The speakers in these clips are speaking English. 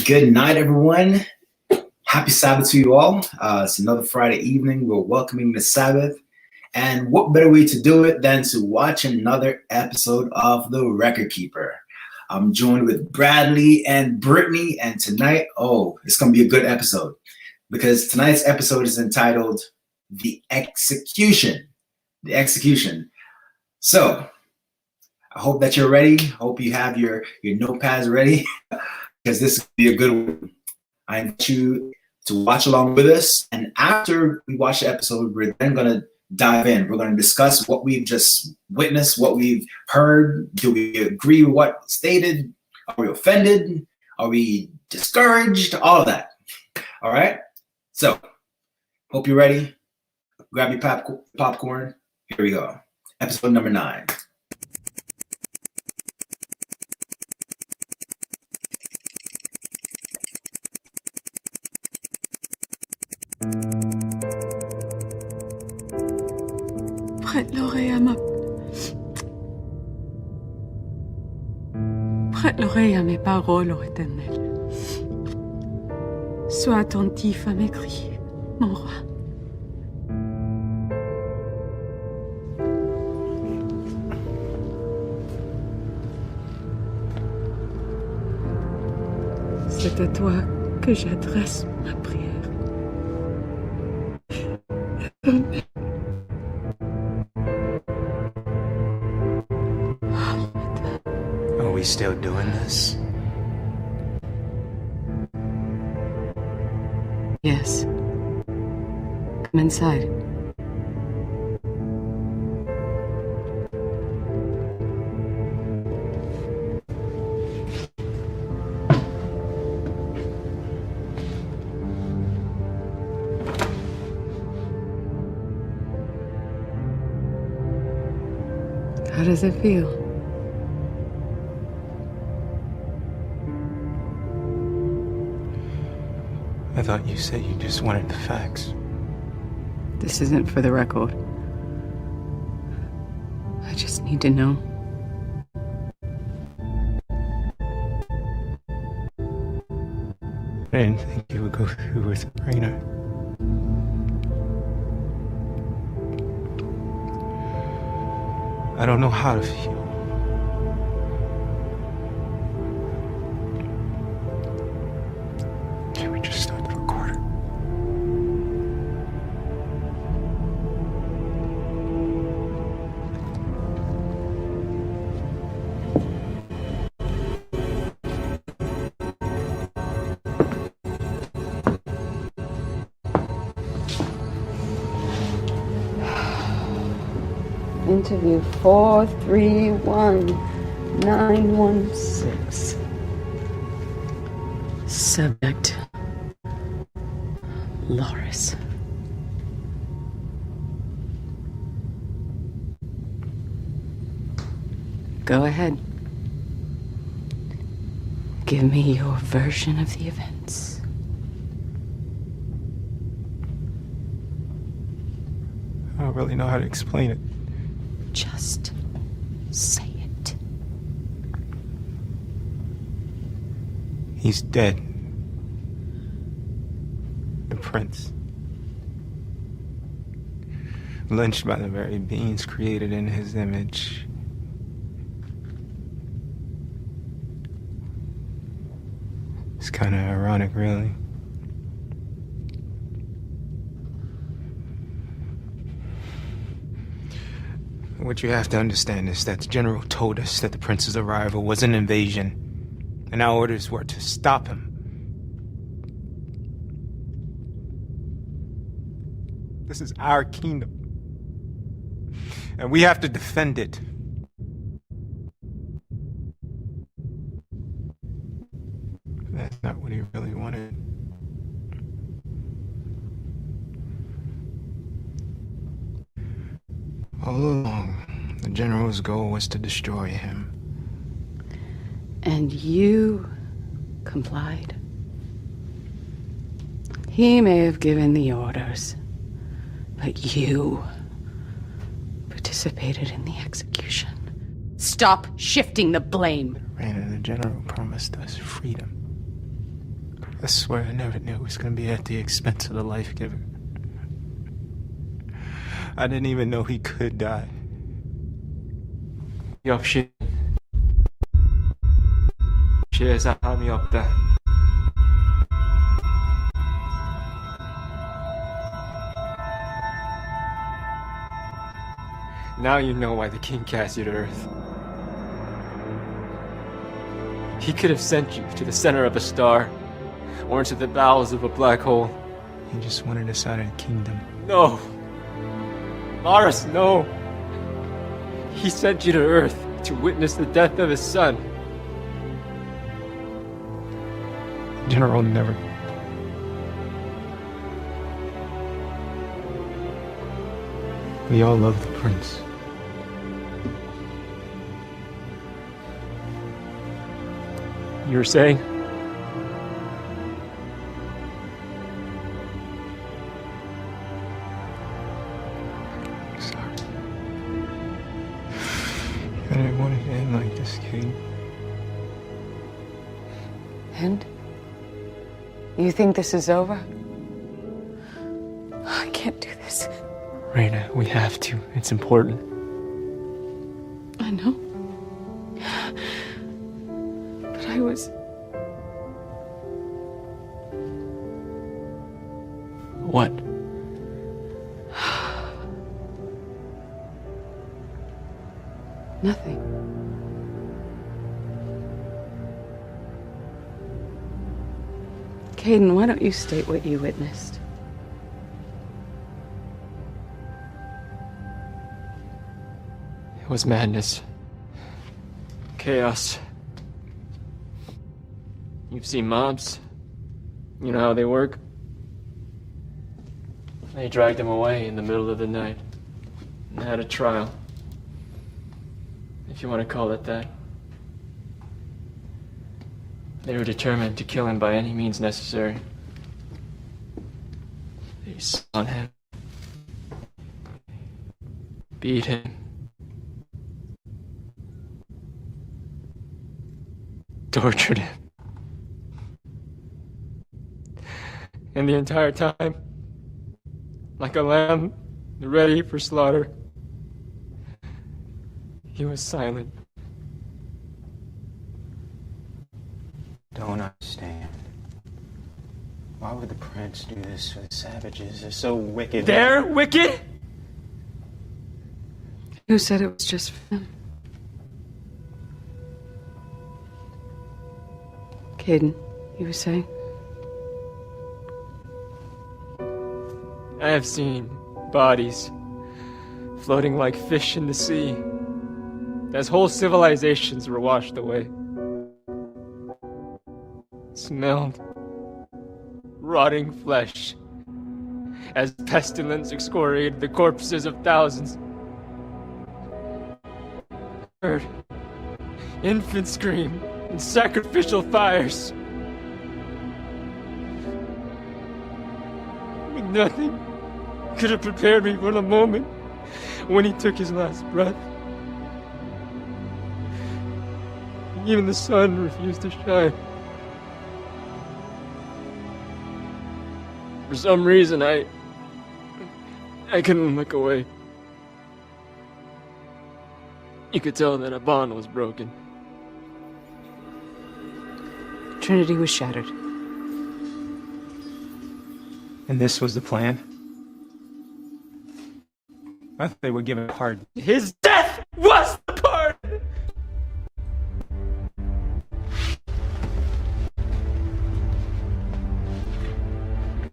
good night, everyone. Happy Sabbath to you all. It's another Friday evening. We're welcoming the Sabbath. And what better way to do it than to watch another episode of The Record Keeper? I'm joined with Bradley and Brittany, and tonight, it's going to be a good episode because tonight's episode is entitled The Execution. The Execution. So, I hope that you're ready. Hope you have your notepads ready because this will be a good one. I invite you to watch along with us. And after we watch the episode, we're then going to dive in. We're going to discuss what we've just witnessed, what we've heard. Do we agree with what stated? Are we offended? Are we discouraged? All of that. All right? So, hope you're ready. Grab your popcorn. Here we go. Episode number 9. Prête l'oreille à mes paroles, ô Éternel. Sois attentif à mes cris, mon roi. C'est à toi que j'adresse ma prière. Are we still doing this? Yes. Come inside. How does it feel? I thought you said you just wanted the facts. This isn't for the record. I just need to know. I didn't think you would go through with Raina. I don't know how to feel. Can we just start the recorder? Interview 431916. Subject Loris. Go ahead. Give me your version of the events. I don't really know how to explain it. Just say it. He's dead. The prince. Lynched by the very beings created in his image. It's kind of ironic, really. What you have to understand is that the general told us that the prince's arrival was an invasion, and our orders were to stop him. This is our kingdom, and we have to defend it. That's not what he really wanted. All along, the general's goal was to destroy him. And you complied. He may have given the orders, but you participated in the execution. Stop shifting the blame. Raina, the general promised us freedom. I swear I never knew it was gonna be at the expense of the life giver. I didn't even know he could die. 역시 사람이 없다. Now you know why the king cast you to Earth. He could have sent you to the center of a star, or into the bowels of a black hole. He just wanted us out of the kingdom. No! Laris, no! He sent you to Earth to witness the death of his son. General never. We all love the prince. You were saying? Sorry. I didn't want it to end like this, Kate. And? You think this is over? I can't do this. Raina, we have to. It's important. I know. But I was... What? Nothing. Caden, why don't you state what you witnessed? It was madness. Chaos. You've seen mobs. You know how they work? They dragged him away in the middle of the night and had a trial. If you want to call it that. They were determined to kill him by any means necessary. They saw him, beat him, tortured him. And the entire time, like a lamb ready for slaughter, he was silent. Don't understand. Why would the prince do this for the savages? They're so wicked. They're wicked? Who said it was just for them? Caden, you were saying? I have seen bodies floating like fish in the sea, as whole civilizations were washed away. Smelled rotting flesh as pestilence excoriated the corpses of thousands. Heard infants scream in sacrificial fires. Nothing could have prepared me for the moment when he took his last breath. Even the sun refused to shine. For some reason, I couldn't look away. You could tell that a bond was broken. Trinity was shattered. And this was the plan? I thought they were giving pardon. His death was the pardon!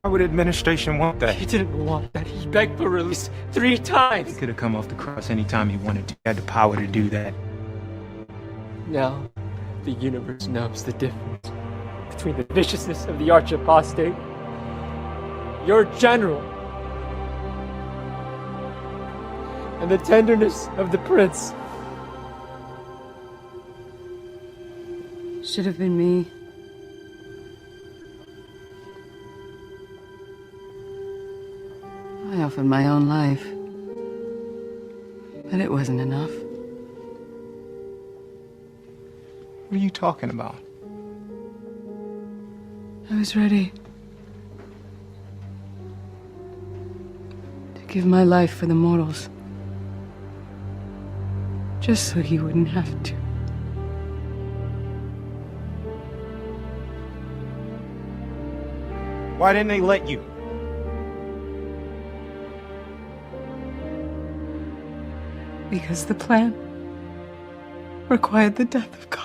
Why would administration want that? He didn't want that. He begged for release 3 times. He could have come off the cross anytime he wanted to. He had the power to do that. Now, the universe knows the difference between the viciousness of the arch-apostate, your general, and the tenderness of the prince. Should have been me. I offered my own life. But it wasn't enough. What are you talking about? I was ready to give my life for the mortals. Just so he wouldn't have to. Why didn't they let you? Because the plan required the death of God.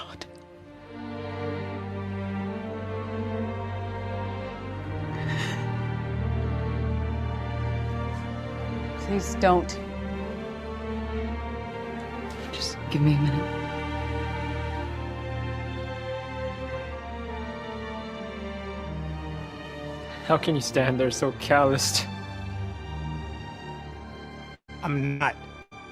Please don't. Just give me a minute. How can you stand there so calloused? I'm not.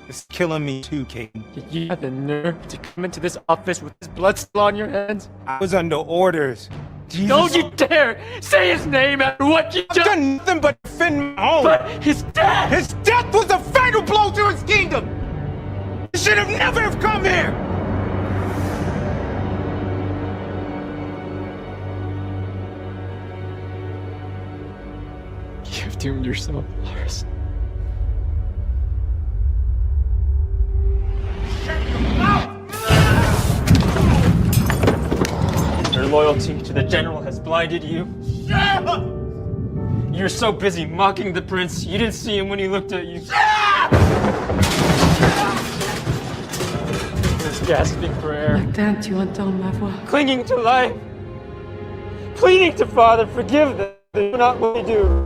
It's killing me too, Caden. You had the nerve to come into this office with this blood still on your hands? I was under orders. Jesus. Don't you dare say his name after what you I've done nothing but defend my home. But his death! His death was the fatal blow to his kingdom! He should have never have come here! You've doomed yourself, Lars. Your loyalty to the general has blinded you. You're so busy mocking the prince, you didn't see him when he looked at you. He was gasping for air, Martin, tu entends ma voix? clinging to life, pleading to Father, forgive them, they do not what they do.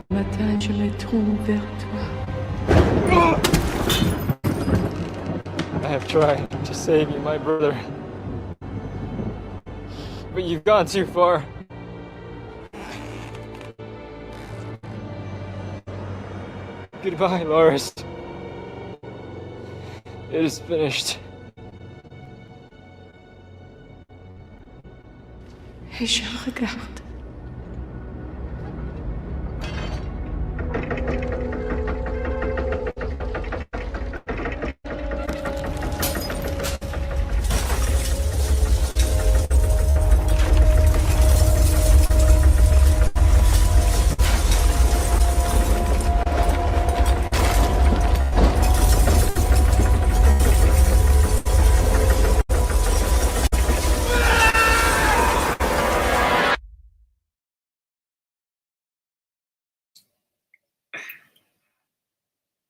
Martin, je me tourne vers toi. I have tried to save you, my brother. But you've gone too far. Goodbye, Lars. It is finished. Et je regarde.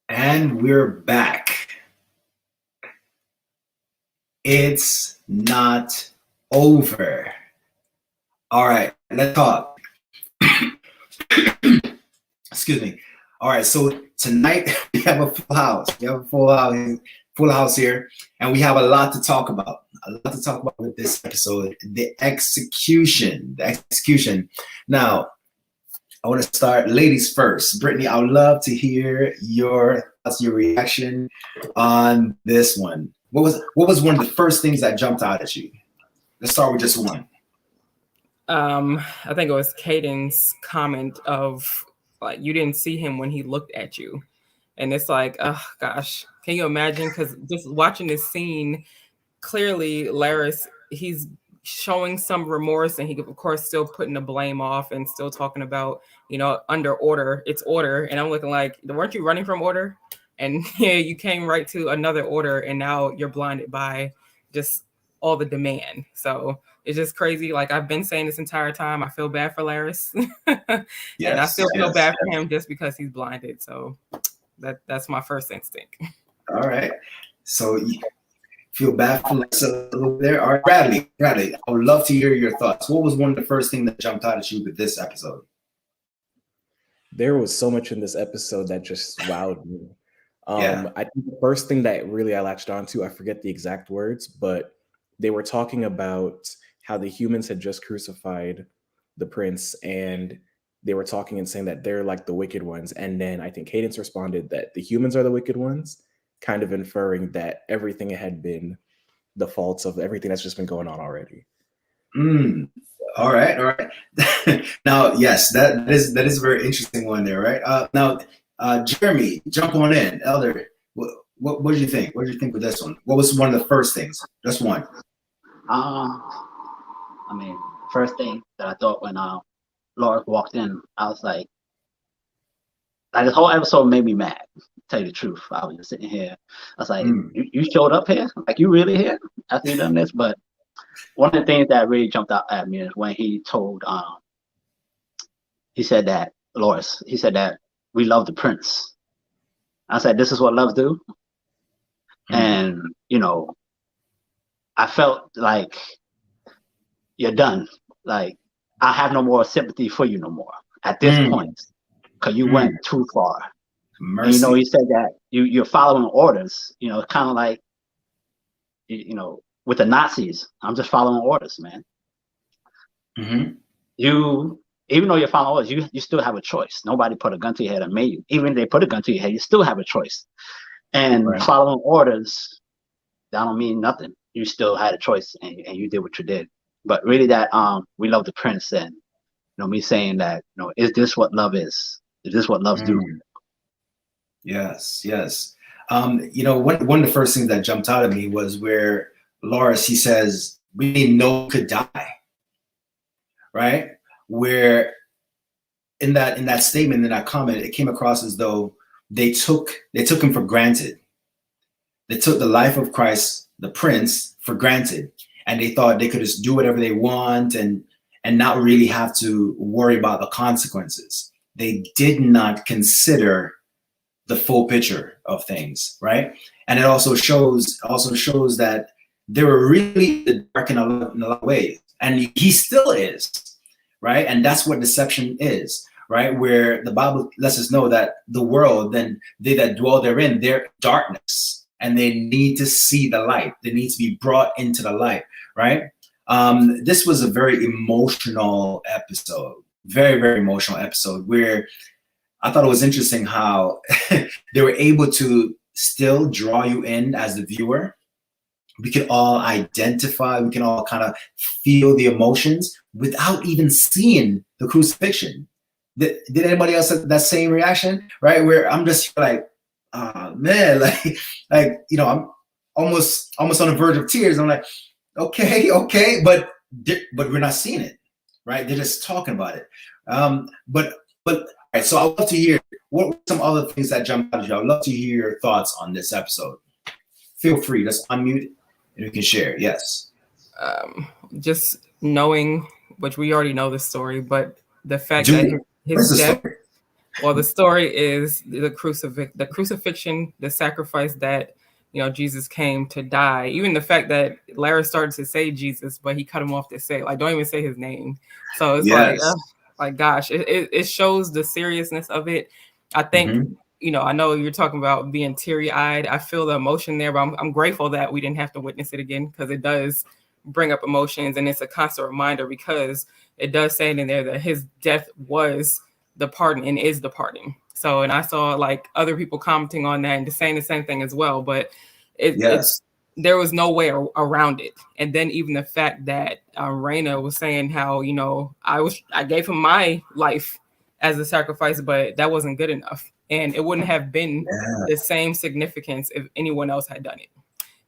And we're back. It's not over. All right, let's talk. Excuse me. All right, so tonight we have a full house. We have a full house here, and we have a lot to talk about. A lot to talk about with this episode. The execution. Now, I want to start ladies first. Brittany, I would love to hear your thoughts, your reaction on this one. What was one of the first things that jumped out at you? Let's start with just one. I think it was Caden's comment of like you didn't see him when he looked at you. And it's like, oh gosh, can you imagine? Because just watching this scene, clearly Laris, he's showing some remorse, and he of course still putting the blame off and still talking about, under order, it's order. And I'm looking like, weren't you running from order? And yeah, you came right to another order, and now you're blinded by just all the demand. So it's just crazy. Like I've been saying this entire time, I feel bad for Laris. Yes, and I still feel yes, bad for him just because he's blinded. So that's my first instinct. All right. So you feel bad for us a little there. All right, Bradley, I would love to hear your thoughts. What was one of the first things that jumped out at you with this episode? There was so much in this episode that just wowed me. Yeah. I think the first thing that really I latched onto, I forget the exact words, but they were talking about how the humans had just crucified the prince, and they were talking and saying that they're like the wicked ones. And then I think Cadence responded that the humans are the wicked ones, kind of inferring that everything had been the faults of everything that's just been going on already. All right. Now, yes, that is a very interesting one there, right? Now, Jeremy, jump on in. Elder, what did you think? What did you think with this one? What was one of the first things? Just one. I mean, first thing that I thought when Laura walked in, I was like this whole episode made me mad. To tell you the truth, I was just sitting here. I was like, you showed up here? Like, you really here after you done this? But one of the things that really jumped out at me is when he told, he said that, Loris, he said that we love the prince. I said, this is what love do? And, you know, I felt like you're done. Like, I have no more sympathy for you no more at this point, because you went too far. And, you know, he said that you're following orders, you know, kind of like, you know, with the Nazis. I'm just following orders, man. You, even though you're following orders, you still have a choice. Nobody put a gun to your head and made you. Even if they put a gun to your head, you still have a choice. And following orders, that don't mean nothing. You still had a choice, and you did what you did. But really, that we love the prince, and you know, me saying that, you know, is this what love is? Is this what loves do? Yes, yes. You know, one of the first things that jumped out at me was where Loris, he says, we didn't know he could die. Right? Where in that statement, in that comment, it came across as though they took him for granted. They took the life of Christ, the prince, for granted. And they thought they could just do whatever they want and not really have to worry about the consequences. They did not consider the full picture of things, right? And it also shows that they were really dark in a lot of ways, and he still is, right? And that's what deception is, right? Where the Bible lets us know that the world, then they that dwell therein, they're darkness, and they need to see the light. They need to be brought into the light, right? This was a very emotional episode, very, very emotional episode, where I thought it was interesting how they were able to still draw you in as the viewer. We can all identify, we can all kind of feel the emotions without even seeing the crucifixion. Did anybody else have that same reaction? Right? Where I'm just like, man, like, you know, I'm almost on the verge of tears. I'm like, okay, but we're not seeing it, right? They're just talking about it. But all right, so I'd love to hear what were some other things that jumped out at you. I'd love to hear your thoughts on this episode. Feel free, just unmute and you can share. Yes. Just knowing, which we already know the story, but the fact that his death. Story? Well, the story is the crucifixion, the sacrifice that, you know, Jesus came to die. Even the fact that Lara started to say Jesus, but he cut him off to say, like, don't even say his name. So it's like, gosh, it shows the seriousness of it. I think, you know, I know you're talking about being teary-eyed. I feel the emotion there, but I'm grateful that we didn't have to witness it again, because it does bring up emotions, and it's a constant reminder, because it does say in there that his death was the pardon and is the pardon. So, and I saw like other people commenting on that and saying the same thing as well, but it's there was no way around it. And then even the fact that Raina was saying how, you know, I gave him my life as a sacrifice, but that wasn't good enough. And it wouldn't have been the same significance if anyone else had done it.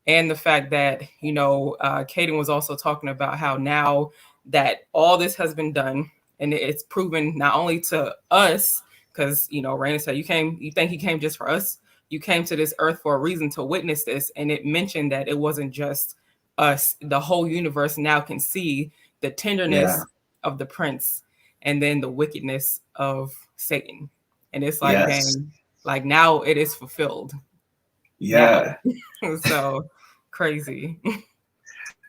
And the fact that, you know, Caden was also talking about how now that all this has been done, and it's proven not only to us, because, you know, Raina said, you think he came just for us? You came to this earth for a reason, to witness this. And it mentioned that it wasn't just us. The whole universe now can see the tenderness of the prince and then the wickedness of Satan. And it's like, dang, like now it is fulfilled. Yeah. So crazy.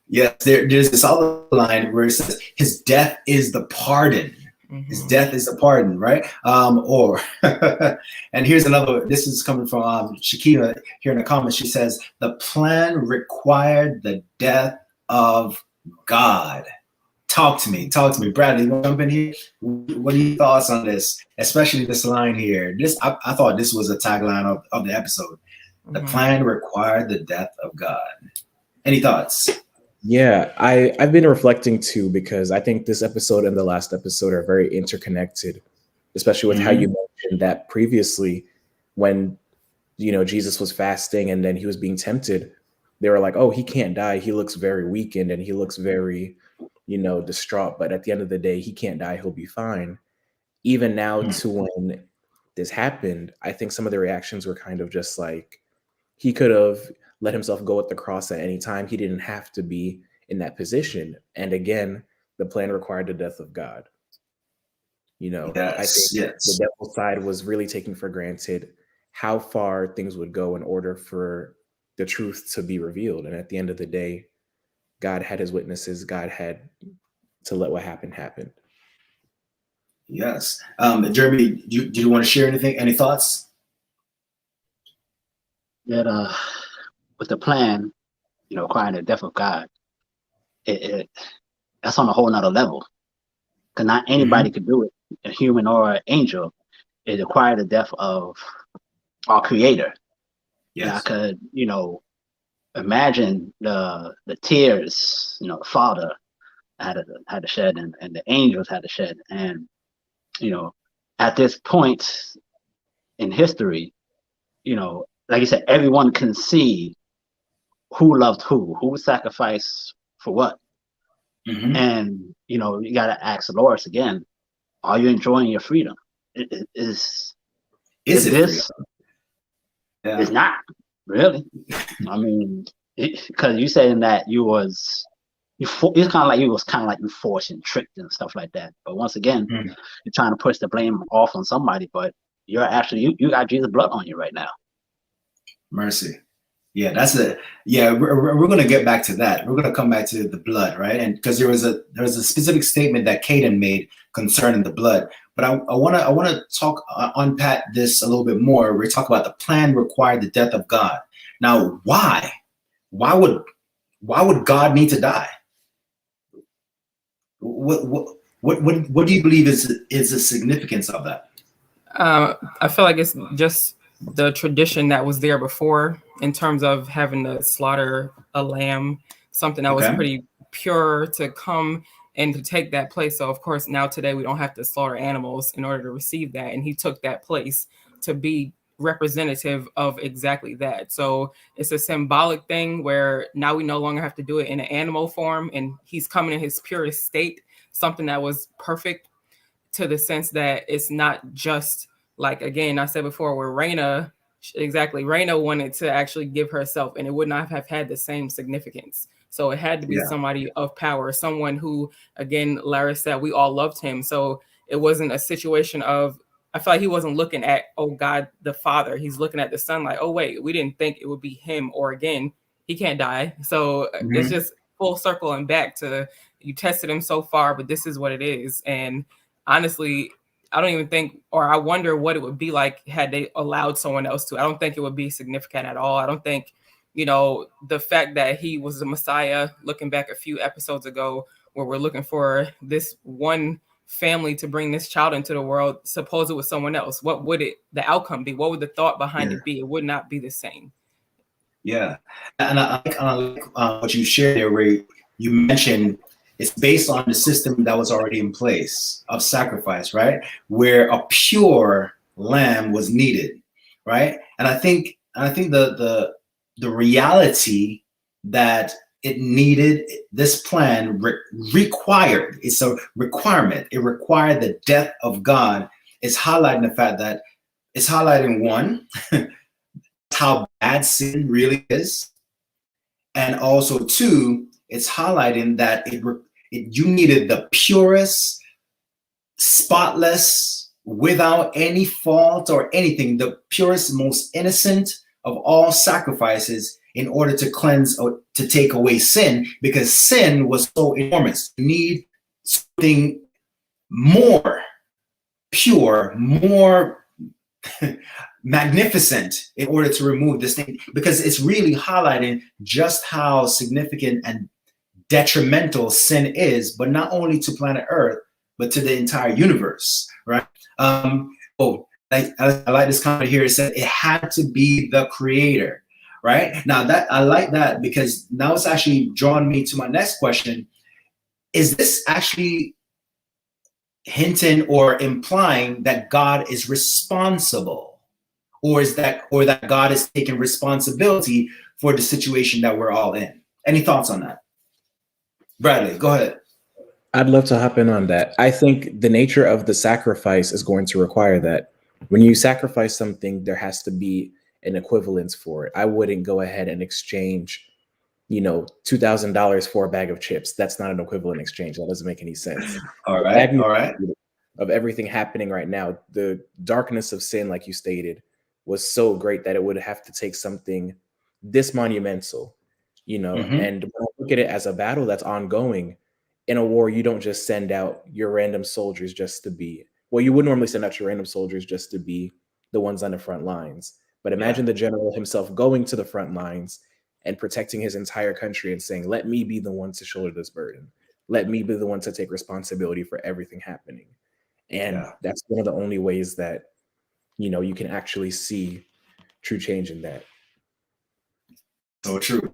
Yes, there's this other line where it says his death is the pardon. His death is the pardon, right? And here's another, this is coming from Shakira here in the comments. She says, the plan required the death of God. Talk to me. Bradley, you want to jump in here? What are your thoughts on this? Especially this line here. I thought this was a tagline of the episode. The plan required the death of God. Any thoughts? Yeah, I've been reflecting too, because I think this episode and the last episode are very interconnected, especially with how you mentioned that previously when, you know, Jesus was fasting and then he was being tempted. they were like, oh, he can't die. He looks very weakened and he looks very, distraught. But at the end of the day, he can't die. He'll be fine. Even now to when this happened, I think some of the reactions were kind of just like, he could have let himself go at the cross at any time. He didn't have to be in that position. And again, the plan required the death of God. I think the devil's side was really taking for granted how far things would go in order for the truth to be revealed. And at the end of the day, God had his witnesses. God had to let what happened happen. Yes. Jeremy, do you want to share anything? Any thoughts? That with the plan, requiring the death of God, that's on a whole nother level. Because not anybody could do it, a human or an angel. It required the death of our Creator. Yes. And I could, imagine the tears, the Father had to shed, and the angels had to shed. And, at this point in history, like you said, everyone can see who loved who sacrificed for what. And, you got to ask the Lord again, are you enjoying your freedom? Is it this? Yeah. It's not really. I mean, because you saying that it's kind of like you forced and tricked and stuff like that. But once again, you're trying to push the blame off on somebody, but you're actually you got Jesus' blood on you right now. Mercy. Yeah, that's it. Yeah, we're going to get back to that. We're going to come back to the blood, right? And because there was a specific statement that Caden made concerning the blood. But I want to talk unpack this a little bit more. We talk about the plan required the death of God. Now, why? Why would God need to die? What do you believe is the significance of that? I feel like it's just the tradition that was there before, in terms of having to slaughter a lamb, something that was pretty pure, to come and to take that place. So of course, now today we don't have to slaughter animals in order to receive that. And he took that place to be representative of exactly that. So it's a symbolic thing where now we no longer have to do it in an animal form, and he's coming in his purest state, something that was perfect, to the sense that it's not just like, again, I said before, where Raina wanted to actually give herself, and it would not have had the same significance. So it had to be somebody of power, someone who, again, Larry said, we all loved him. So it wasn't a situation of, I feel like he wasn't looking at, oh, God, the Father. He's looking at the Son like, oh, wait, we didn't think it would be him, or again, he can't die. So it's just full circle and back to, you tested him so far, but this is what it is. And honestly, I don't even think, or I wonder what it would be like had they allowed someone else to. I don't think it would be significant at all. I don't think, the fact that he was the Messiah, looking back a few episodes ago, where we're looking for this one family to bring this child into the world, suppose it was someone else, what would the outcome be? What would the thought behind it be? It would not be the same. Yeah. And I like what you shared there, where you mentioned it's based on the system that was already in place of sacrifice, right? Where a pure lamb was needed, right? And I think the reality that it needed, this plan required, it's a requirement. It required the death of God. It's highlighting the fact that it's highlighting, one, how bad sin really is, and also two, it's highlighting that you needed the purest, spotless, without any fault or anything, the purest, most innocent of all sacrifices, in order to cleanse or to take away sin, because sin was so enormous. You need something more pure, more magnificent in order to remove this thing, because it's really highlighting just how significant and detrimental sin is, but not only to planet Earth, but to the entire universe, right? I like this comment here. It said it had to be the creator, right? Now that I like that, because now it's actually drawn me to my next question. Is this actually hinting or implying that God is responsible, or that God is taking responsibility for the situation that we're all in. Any thoughts on that? Bradley, go ahead. I'd love to hop in on that. I think the nature of the sacrifice is going to require that. When you sacrifice something, there has to be an equivalence for it. I wouldn't go ahead and exchange, $2,000 for a bag of chips. That's not an equivalent exchange. That doesn't make any sense. All right. Of everything happening right now, the darkness of sin, like you stated, was so great that it would have to take something this monumental, and when I look at it as a battle that's ongoing. In a war, you don't just send out your random soldiers just to be, well, you would normally send out your random soldiers just to be the ones on the front lines. But imagine the general himself going to the front lines and protecting his entire country and saying, let me be the one to shoulder this burden. Let me be the one to take responsibility for everything happening. And that's one of the only ways that, you can actually see true change in that. So true.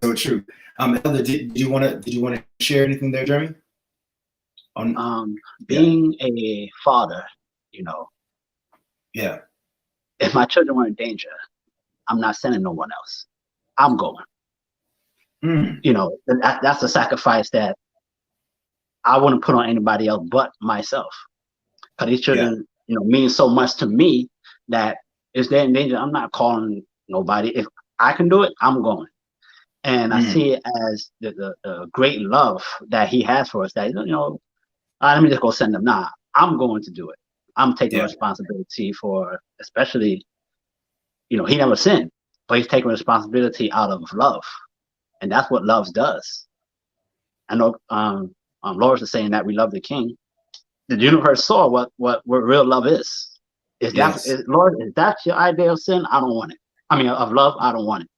Elder, did you want to share anything there, Jeremy? Being a father, if my children were in danger, I'm not sending no one else. I'm going. That's a sacrifice that I wouldn't put on anybody else but myself. Because these children, mean so much to me that if they're in danger, I'm not calling nobody. If I can do it, I'm going. And I see it as the great love that he has for us. That let me just go send them. Nah, I'm going to do it. I'm taking responsibility for, especially, he never sinned, but he's taking responsibility out of love, and that's what love does. I know Loris is saying that we love the King. The universe saw what real love is. Lord, if that's your idea of sin, I don't want it. I mean, of love, I don't want it.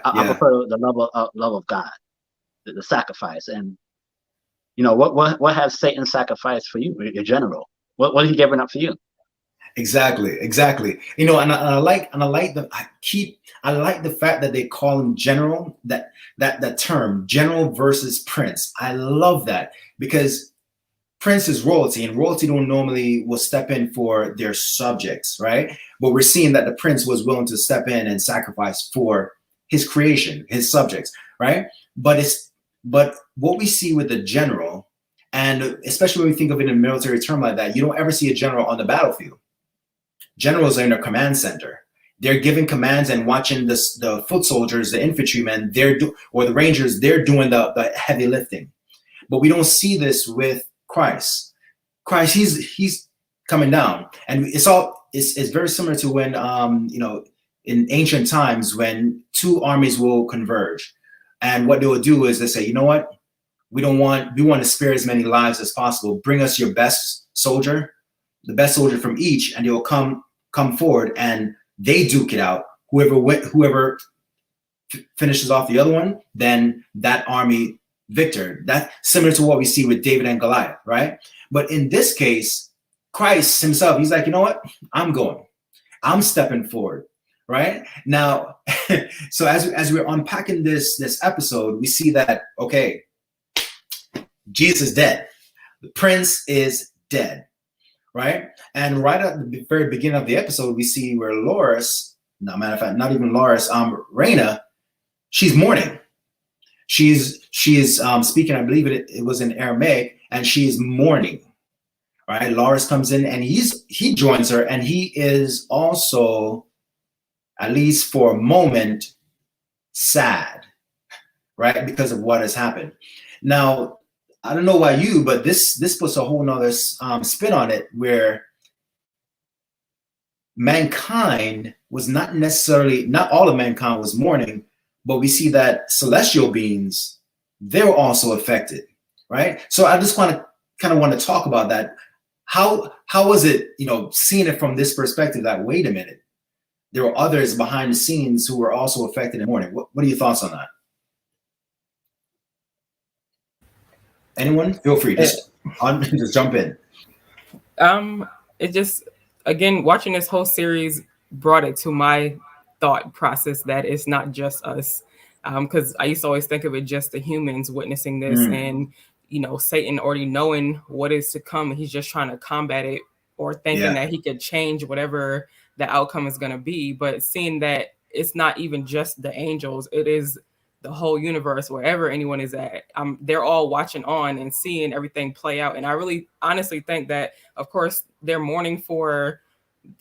I prefer the love of God, the sacrifice. And what has Satan sacrificed for you, your general? What is he giving up for you? Exactly. And I like the fact that they call him general. That term, general versus prince. I love that, because prince is royalty, and royalty will step in for their subjects, right? But we're seeing that the prince was willing to step in and sacrifice for his creation, his subjects, right? But what we see with the general, and especially when we think of it in a military term like that, you don't ever see a general on the battlefield. Generals are in a command center. They're giving commands and watching the foot soldiers, the infantrymen, or the rangers, they're doing the heavy lifting. But we don't see this with Christ. He's coming down, and it's very similar to when in ancient times when two armies will converge, and what they will do is they say, you know what, we want to spare as many lives as possible. Bring us your best soldier, the best soldier from each, and they will come forward, and they duke it out. Whoever finishes off the other one, then that army victor. That's similar to what we see with David and Goliath, right? But in this case, Christ himself, he's like, you know what? I'm going. I'm stepping forward, right? Now, so as we're unpacking this episode, we see that, okay, Jesus is dead. The prince is dead, right? And right at the very beginning of the episode, we see where Loris, no matter of fact, not even Loris, Reyna, she's mourning. She is speaking, I believe it was in Aramaic, and she is mourning, right? Loris comes in and he joins her, and he is also, at least for a moment, sad, right? Because of what has happened. Not I don't know about you, but this puts a whole nother spin on it, where mankind was not all of mankind was mourning, but we see that celestial beings, they were also affected, right? So I just want to talk about that. How was it, seeing it from this perspective, that wait a minute, there were others behind the scenes who were also affected in mourning. What are your thoughts on that? Anyone? Feel free, just jump in. It just, again, watching this whole series brought it to my thought process that it's not just us, because I used to always think of it just the humans witnessing this, and Satan already knowing what is to come, he's just trying to combat it, or thinking that he could change whatever the outcome is going to be. But seeing that it's not even just the angels, it is the whole universe, wherever anyone is at. They're all watching on and seeing everything play out. And I really honestly think that, of course, they're mourning for,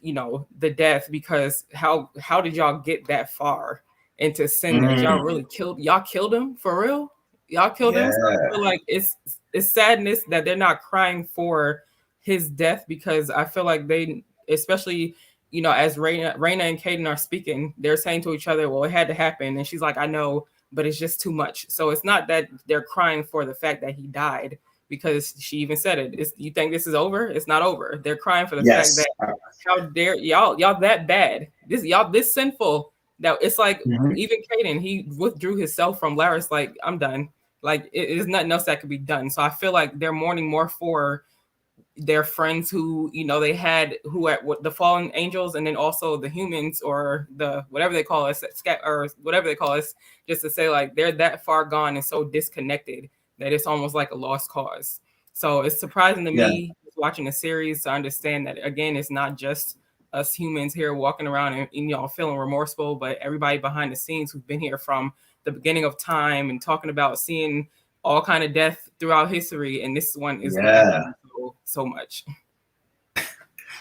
you know, the death, because how did y'all get that far into sin that y'all really killed him for real? Y'all killed him. So I feel like it's sadness that they're not crying for his death, because I feel like they, especially, you know, as Reyna and Kaidan are speaking, they're saying to each other, well, it had to happen. And she's like, I know, but it's just too much. So it's not that they're crying for the fact that he died, because she even said it. You think this is over? It's not over. They're crying for the fact that how dare y'all that bad, this sinful, that it's like even Kaidan, he withdrew himself from Laris, like, I'm done. Like, it is nothing else that could be done. So I feel like they're mourning more for their friends who, you know, they had, who at the fallen angels, and then also the humans, or the whatever they call us, or whatever they call us, just to say like they're that far gone and so disconnected that it's almost like a lost cause. So it's surprising to me watching the series to understand that, again, it's not just us humans here walking around and you know, feeling remorseful, but everybody behind the scenes who've been here from the beginning of time and talking about seeing all kind of death throughout history, and this one is so much.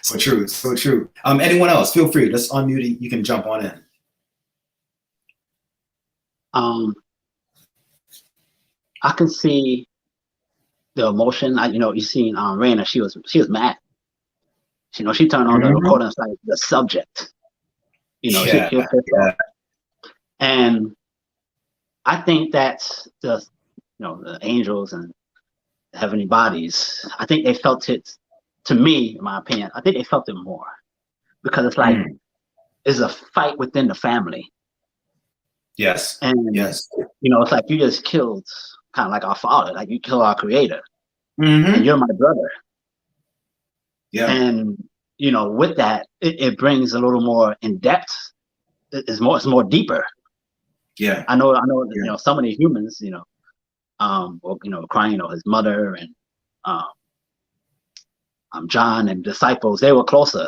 So true, so true. Anyone else? Feel free. Just unmute. You can jump on in. I can see the emotion. You know, you seen Reyna. She was mad. You know, she turned on the recorder and started the subject. You know, she was pissed off. And I think that's just, you know, the angels and the heavenly bodies. I think they felt it. To me, in my opinion, I think they felt it more, because it's like it's a fight within the family. Yes. And you know, it's like you just killed kind of like our father, like you killed our creator, and you're my brother. Yeah. And you know, with that, it brings a little more in depth. It's more deeper. Yeah. I know. You know, some of the humans, you know, well, you know, crying, you know, his mother and John and disciples, they were closer,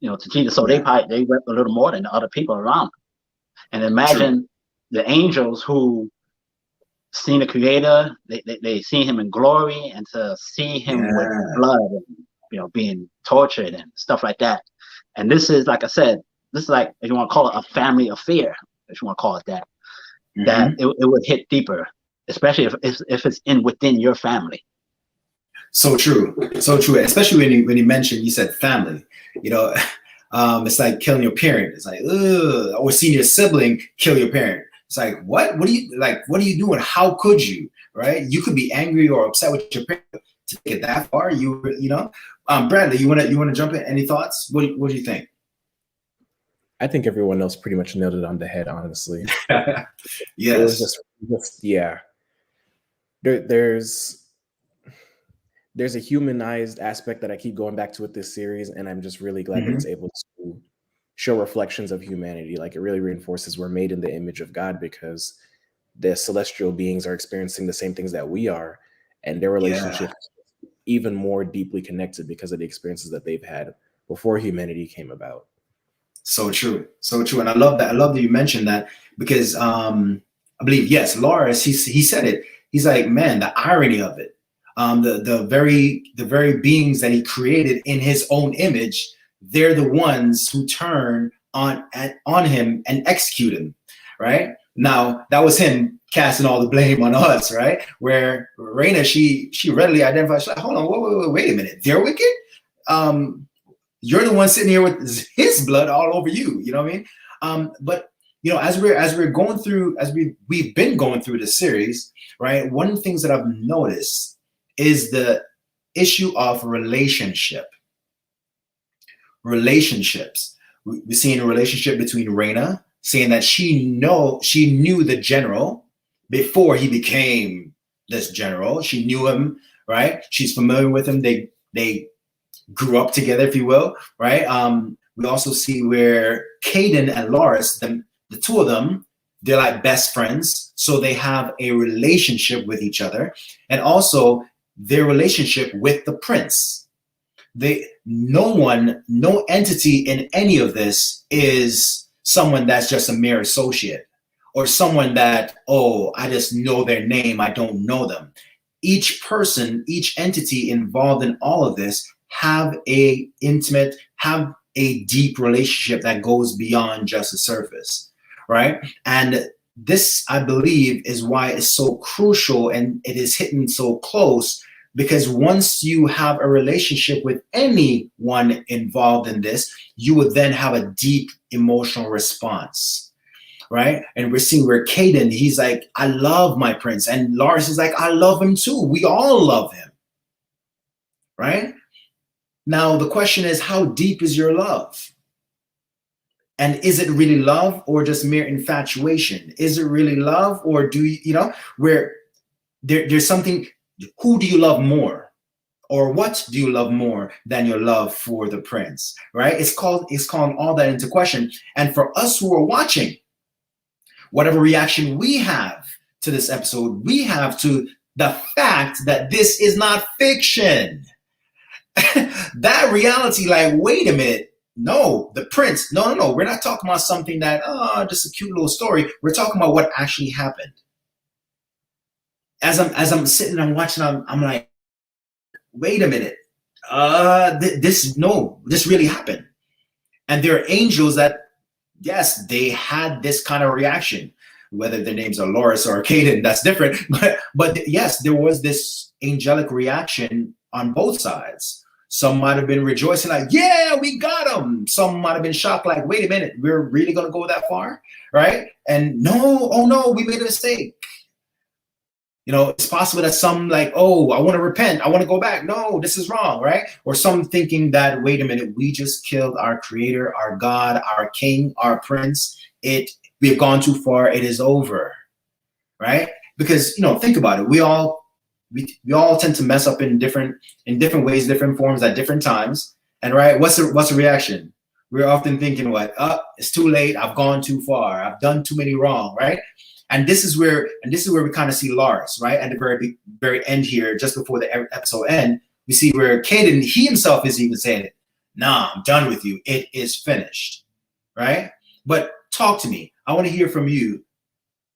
you know, to Jesus. So they wept a little more than the other people around. And imagine the angels who seen the Creator, they see him in glory, and to see him with blood and, you know, being tortured and stuff like that. And this is, like I said, this is like, if you want to call it a family affair, if you want to call it that, that it would hit deeper, especially if it's within your family. So true, so true. Especially when you mentioned, you said family. You know, it's like killing your parent. It's like, ugh. Or seeing your sibling kill your parent. It's like, what? What are you doing? How could you? Right? You could be angry or upset with your parent to take it that far. You know, Bradley, you wanna jump in? Any thoughts? What do you think? I think everyone else pretty much nailed it on the head, honestly. Yes. It was just There's a humanized aspect that I keep going back to with this series, and I'm just really glad that it's able to show reflections of humanity. Like, it really reinforces we're made in the image of God, because the celestial beings are experiencing the same things that we are, and their relationship is even more deeply connected because of the experiences that they've had before humanity came about. So true, so true. And I love that. I love that you mentioned that, because I believe, yes, Laris, he said it. He's like, man, the irony of it. The very beings that he created in his own image, they're the ones who turn on him and execute him, right? Now, that was him casting all the blame on us, right? Where Reyna, she readily identifies, like, hold on, wait a minute, they're wicked? You're the one sitting here with his blood all over you, you know what I mean? But you know, as we're going through, we've been going through this series, right? One of the things that I've noticed is the issue of relationships. We're seeing a relationship between Reyna, saying that she knew the general before he became this general. She knew him, right? She's familiar with him. They grew up together, if you will, right? We also see where Kaidan and Laris, the two of them, they're like best friends. So they have a relationship with each other. And also their relationship with the prince. No entity in any of this is someone that's just a mere associate, or someone that, oh, I just know their name, I don't know them. Each person, each entity involved in all of this have a deep relationship that goes beyond just the surface, right? And this, I believe, is why it's so crucial and it is hitting so close, because once you have a relationship with anyone involved in this, you would then have a deep emotional response, right? And we're seeing where Kaidan, he's like, I love my prince. And Loras is like, I love him too. We all love him, right? Now, the question is, how deep is your love? And is it really love or just mere infatuation? Is it really love, or do you, where there's something, who do you love more? Or what do you love more than your love for the prince, right? It's calling all that into question. And for us who are watching, whatever reaction we have to this episode, we have to the fact that this is not fiction. That reality, like, wait a minute. No, the prince. No. We're not talking about something that, just a cute little story. We're talking about what actually happened. As I'm sitting and I'm watching, I'm like, wait a minute. This really happened. And there are angels that, yes, they had this kind of reaction. Whether their names are Loras or Kaidan, that's different. But yes, there was this angelic reaction on both sides. Some might have been rejoicing, like, yeah, we got him. Some might have been shocked, like, wait a minute, we're really going to go that far, right? And no, oh no, we made a mistake. It's possible that some like, oh, I want to repent, I want to go back. No, this is wrong, right? Or some thinking that, wait a minute, we just killed our creator, our God, our king, our prince. We've gone too far. It is over, right? Because, think about it. We all tend to mess up in different ways, different forms at different times. And right, what's the reaction? We're often thinking, what? It's too late. I've gone too far. I've done too many wrong, right? And this is where we kind of see Loras, right? At the very end here, just before the episode end, we see where Kaidan, he himself is even saying it. Nah, I'm done with you. It is finished, right? But talk to me. I want to hear from you.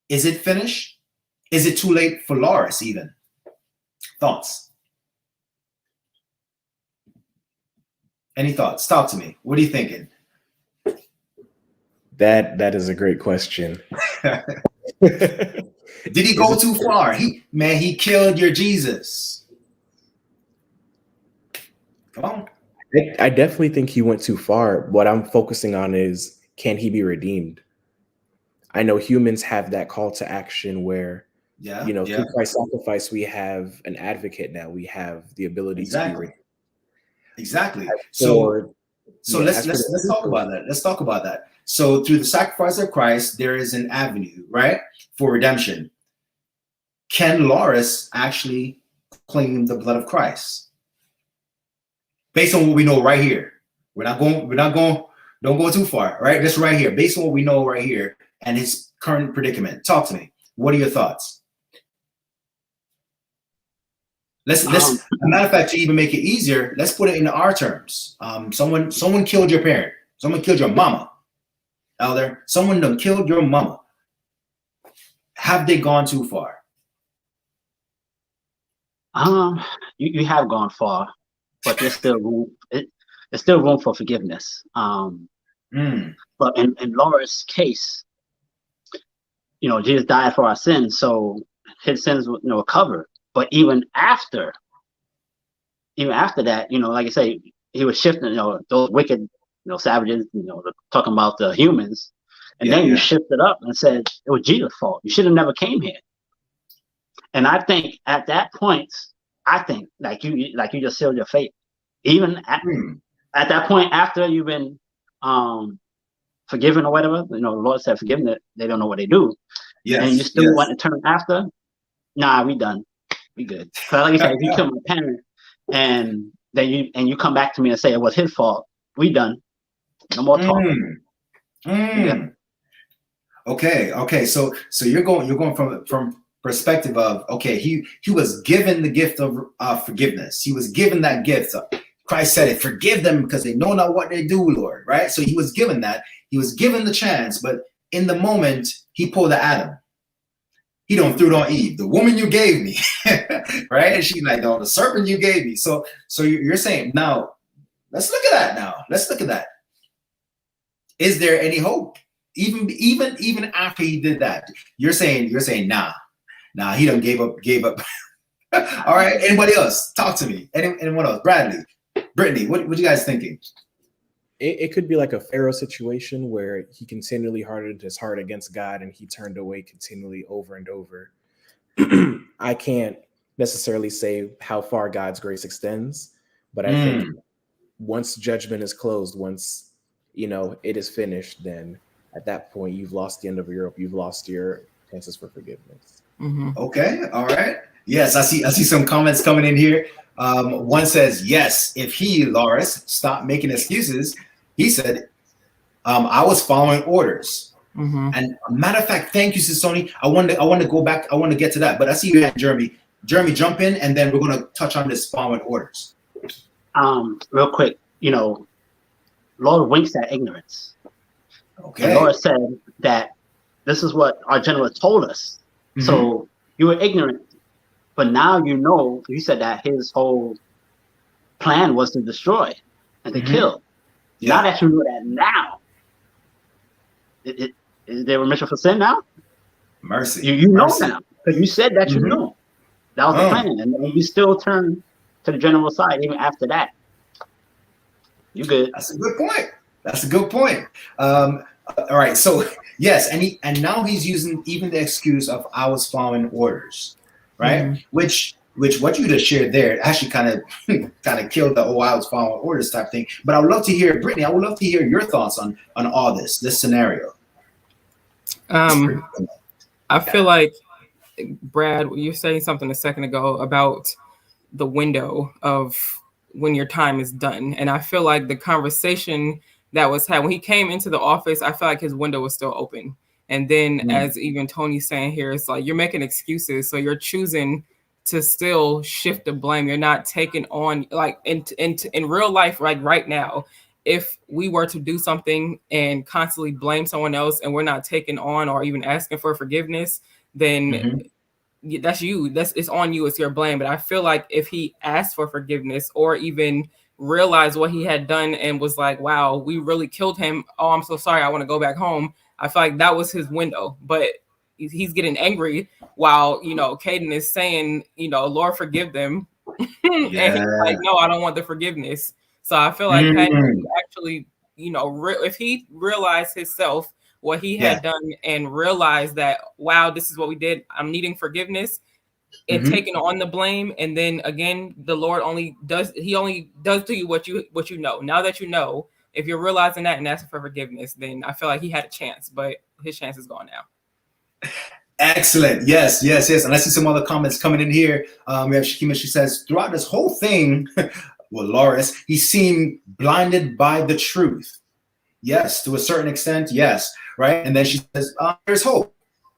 Is it finished? Is it too late for Loras even? Thoughts? Any thoughts? Talk to me. What are you thinking? That is a great question. Did he go too far? He killed your Jesus. Come on. I definitely think he went too far. What I'm focusing on is, can he be redeemed? I know humans have that call to action where, through Christ's sacrifice, we have an advocate now. We have the ability to be redeemed. Exactly. So let's talk about that. Let's talk about that. So through the sacrifice of Christ, there is an avenue, right, for redemption. Can Loras actually claim the blood of Christ? Based on what we know right here. Don't go too far, right? Just right here, based on what we know right here and his current predicament. Talk to me. What are your thoughts? Let's a matter of fact, to even make it easier, let's put it in our terms. Someone killed your parent. Someone killed your mama. Elder, someone done killed your mama. Have they gone too far? You have gone far, but there's still room. There's still room for forgiveness. But in Loras' case, Jesus died for our sins, so his sins were covered. But even after that, like I say, he was shifting, those wicked, savages, talking about the humans, and then you shifted up and said it was Jesus' fault. You should have never came here. And I think at that point, like you just sealed your fate. Even at that point, after you've been forgiven or whatever, the Lord said, "Forgiven that they don't know what they do." Yes, and you still want to turn after? Nah, we done. We good. So like you said, if you kill my parent and then you come back to me and say it was his fault, we done. No more talking. Yeah. Okay. So you're going from perspective of, okay, he was given the gift of forgiveness. He was given that gift. Christ said it, forgive them because they know not what they do, Lord, right? So he was given that. He was given the chance, but in the moment, he pulled the Adam. He don't threw it on Eve, the woman you gave me, right? And she's like, no, the serpent you gave me. So you're saying, now, let's look at that now. Let's look at that. Is there any hope? Even after he did that, you're saying, nah, he done gave up. All right, anybody else? Talk to me. Anyone else? Bradley, Brittany, what you guys thinking? It could be like a Pharaoh situation where he continually hardened his heart against God and he turned away continually over and over. I can't necessarily say how far God's grace extends, but I think once judgment is closed, once it is finished, then at that point you've lost the end of your rope. You've lost your chances for forgiveness. Mm-hmm. Okay, all right. Yes, I see some comments coming in here. One says, yes, if he, Loris, stopped making excuses, he said, I was following orders. Mm-hmm. And matter of fact, thank you, Sisoni. I want to go back. I want to get to that. But I see you had Jeremy. Jeremy, jump in, and then we're going to touch on this following orders. Real quick, Lord winks at ignorance. Okay. And Lord said that this is what our general told us. Mm-hmm. So you were ignorant. But now you said that his whole plan was to destroy and to kill. Yeah. Now that you know that now, is there remission for sin now? Mercy. You know Mercy. now. Because you said that you know. That was the plan. And you still turn to the general side even after that. You good. That's a good point. All right. So, yes. And now he's using even the excuse of I was following orders. Right, which what you just shared there actually kind of killed the I was following orders type thing. But I would love to hear, Brittany. I would love to hear your thoughts on all this scenario. I feel like, Brad, you were saying something a second ago about the window of when your time is done, and I feel like the conversation that was had when he came into the office, I feel like his window was still open. And then as even Tony's saying here, it's like you're making excuses. So you're choosing to still shift the blame. You're not taking on, like in real life, right now, if we were to do something and constantly blame someone else and we're not taking on or even asking for forgiveness, then that's you. It's on you. It's your blame. But I feel like if he asked for forgiveness or even realized what he had done and was like, wow, we really killed him. Oh, I'm so sorry. I want to go back home. I feel like that was his window, but he's getting angry while, Caden is saying, Lord, forgive them. And he's like, no, I don't want the forgiveness. So I feel like actually, if he realized himself, what he had done and realized that, wow, this is what we did. I'm needing forgiveness and taking on the blame. And then again, the Lord only does to you what you know. Now that you know, if you're realizing that and asking for forgiveness, then I feel like he had a chance, but his chance is gone now. Excellent. Yes. And I see some other comments coming in here. We have Shakima. She says, throughout this whole thing, well, Loris, he seemed blinded by the truth. Yes, to a certain extent, yes. Right. And then she says, there's hope.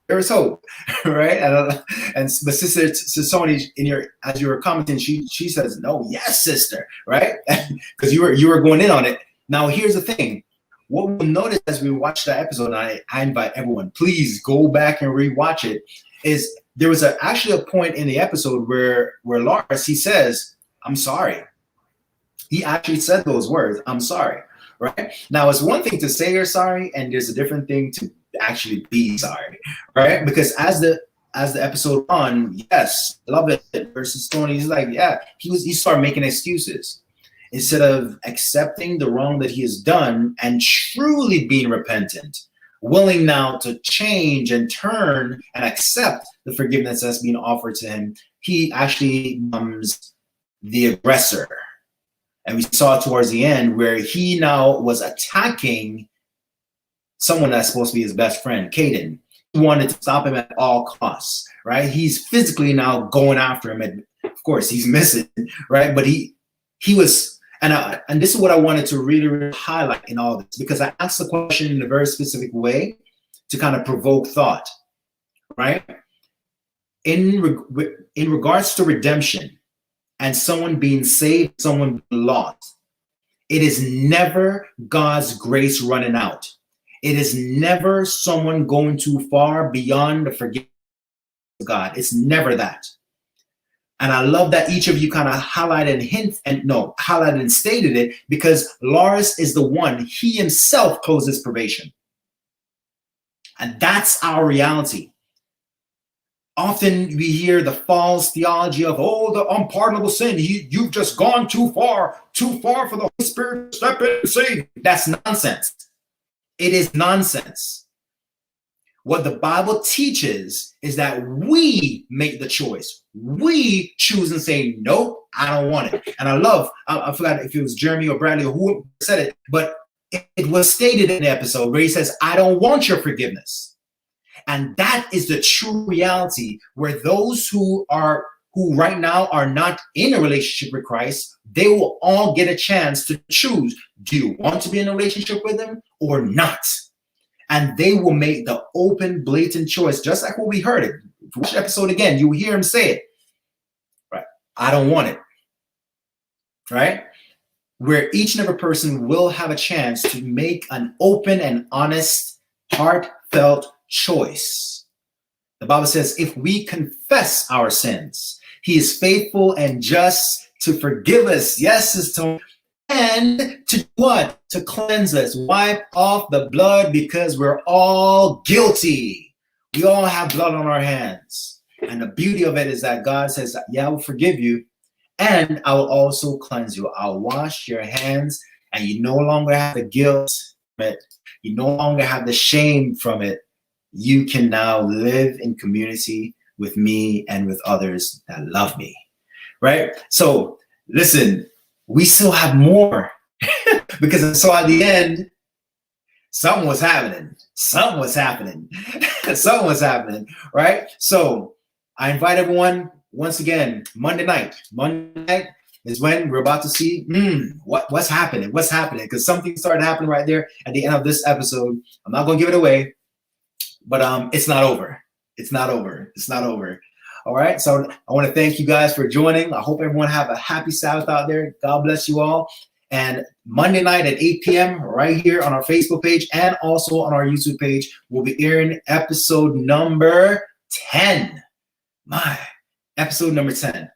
There is hope. Right. But Sister Sony, as you were commenting, she says, no, yes, sister. Right. Because you were going in on it. Now, here's the thing. What we'll notice as we watch that episode, and I invite everyone, please go back and rewatch it, is there was actually a point in the episode where Loris, he says, I'm sorry. He actually said those words, I'm sorry, right? Now, it's one thing to say you're sorry, and there's a different thing to actually be sorry, right? Because as the episode on, yes, love it versus Tony, he's like, yeah, he started making excuses. Instead of accepting the wrong that he has done and truly being repentant, willing now to change and turn and accept the forgiveness that's being offered to him, he actually becomes the aggressor. And we saw towards the end where he now was attacking someone that's supposed to be his best friend, Caden. He wanted to stop him at all costs, right? He's physically now going after him. And of course, he's missing, right? But he was... And this is what I wanted to really highlight in all this, because I asked the question in a very specific way to kind of provoke thought, right? In regards to redemption, and someone being saved, someone being lost. It is never God's grace running out. It is never someone going too far beyond the forgiveness of God. It's never that. And I love that each of you kind of highlighted and stated it, because Lars is the one, he himself closed his probation. And that's our reality. Often we hear the false theology of, oh, the unpardonable sin. You've just gone too far for the Holy Spirit to step in and save. That's nonsense. It is nonsense. What the Bible teaches is that we make the choice. We choose and say, nope, I don't want it. And I forgot if it was Jeremy or Bradley or who said it, but it was stated in the episode where he says, I don't want your forgiveness. And that is the true reality, where those who right now are not in a relationship with Christ, they will all get a chance to choose. Do you want to be in a relationship with him or not? And they will make the open, blatant choice, just like what we heard it. If you watch the episode again, you will hear him say it. Right? I don't want it. Right? Where each and every person will have a chance to make an open and honest, heartfelt choice. The Bible says, if we confess our sins, he is faithful and just to forgive us. Yes, sister. And to what? To cleanse us, wipe off the blood, because we're all guilty. We all have blood on our hands. And the beauty of it is that God says, yeah, I will forgive you, and I will also cleanse you. I'll wash your hands, and you no longer have the guilt from it. You no longer have the shame from it. You can now live in community with me and with others that love me, right? So listen, we still have more because I saw at the end, something was happening, right? So I invite everyone once again, Monday night is when we're about to see what's happening, because something started happening right there at the end of this episode. I'm not going to give it away, but it's not over. All right. So I want to thank you guys for joining. I hope everyone have a happy Sabbath out there. God bless you all. And Monday night at 8 p.m. right here on our Facebook page and also on our YouTube page, we'll be airing episode number 10. Episode number 10.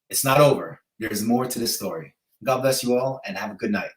It's not over. There's more to this story. God bless you all and have a good night.